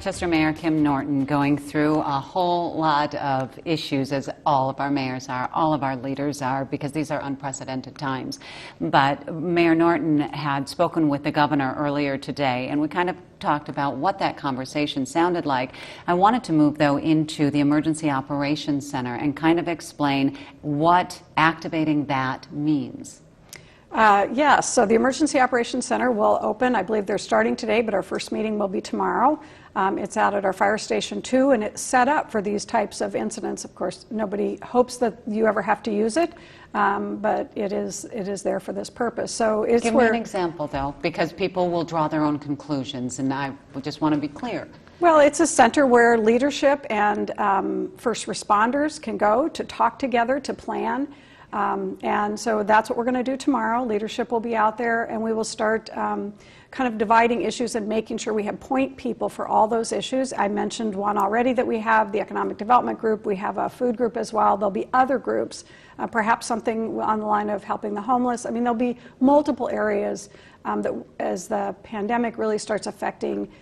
Rochester Mayor Kim Norton going through a whole lot of issues, as all of our mayors are, all of our leaders are, because these are unprecedented times. But Mayor Norton had spoken with the governor earlier today, and we kind of talked about what that conversation sounded like. I wanted to move, though, into the Emergency Operations Center and kind of explain what activating that means. Yes, so the Emergency Operations Center will open. I believe they're starting today, but our first meeting will be tomorrow. It's out at our Fire Station 2, and it's set up for these types of incidents. Of course, nobody hopes that you ever have to use it, but it is there for this purpose. So it's Give me an example, though, because people will draw their own conclusions, and I just want to be clear. Well, it's a center where leadership and first responders can go to talk together, to plan. And so that's what we're going to do tomorrow. Leadership will be out there, and we will start kind of dividing issues and making sure we have point people for all those issues. I mentioned one already that we have, the Economic Development Group. We have a food group as well. There'll be other groups, perhaps something on the line of helping the homeless. I mean, there'll be multiple areas that as the pandemic really starts affecting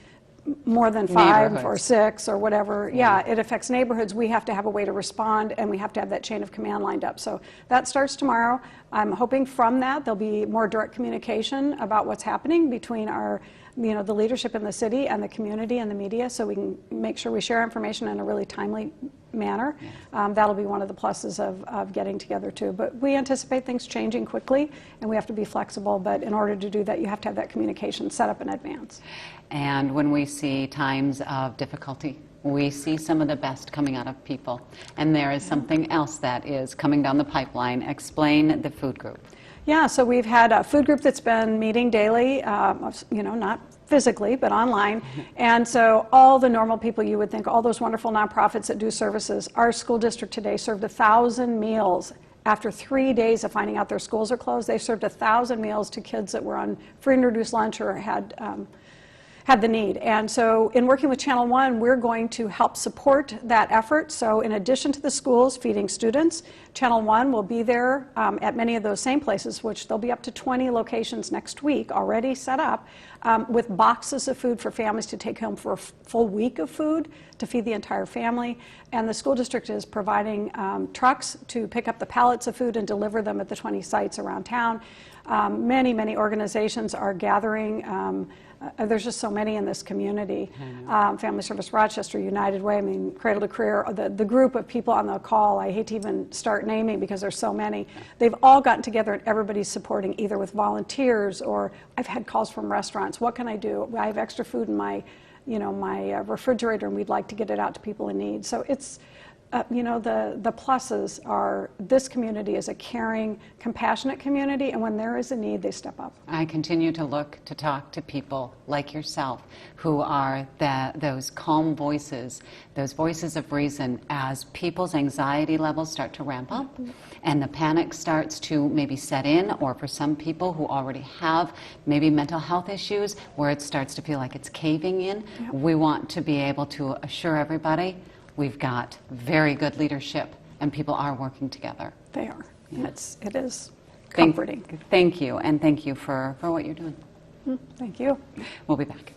more than 5 or 6 or whatever, it affects neighborhoods. We have to have a way to respond, and we have to have that chain of command lined up. So that starts tomorrow. I'm hoping from that there'll be more direct communication about what's happening between our, the leadership in the city and the community and the media, so we can make sure we share information in a really timely manner. That'll be one of the pluses of getting together too. But we anticipate things changing quickly, and we have to be flexible. But in order to do that, you have to have that communication set up in advance. And when we see times of difficulty, we see some of the best coming out of people. And there is something else that is coming down the pipeline. Explain the food group. Yeah, so we've had a food group that's been meeting daily, not physically, but online. And so all the normal people you would think, all those wonderful nonprofits that do services, our school district today served 1,000 meals. After 3 days of finding out their schools are closed, they served 1,000 meals to kids that were on free and reduced lunch or had the need. And so in working with Channel 1, we're going to help support that effort. So in addition to the schools feeding students, Channel 1 will be there at many of those same places, which there'll be up to 20 locations next week already set up with boxes of food for families to take home for a full week of food to feed the entire family. And the school district is providing trucks to pick up the pallets of food and deliver them at the 20 sites around town. Many organizations are gathering. There's just so many in this community. Family Service Rochester, United Way, I mean, Cradle to Career, the group of people on the call, I hate to even start naming because there's so many. They've all gotten together and everybody's supporting either with volunteers or I've had calls from restaurants. What can I do? I have extra food in my refrigerator and we'd like to get it out to people in need. So it's, the pluses are this community is a caring, compassionate community, and when there is a need, they step up. I continue to talk to people like yourself who are those calm voices, those voices of reason as people's anxiety levels start to ramp up and the panic starts to maybe set in, or for some people who already have maybe mental health issues where it starts to feel like it's caving in. We want to be able to assure everybody we've got very good leadership, and people are working together. They are. Yeah. It is comforting. Thank you, and thank you for what you're doing. Thank you. We'll be back.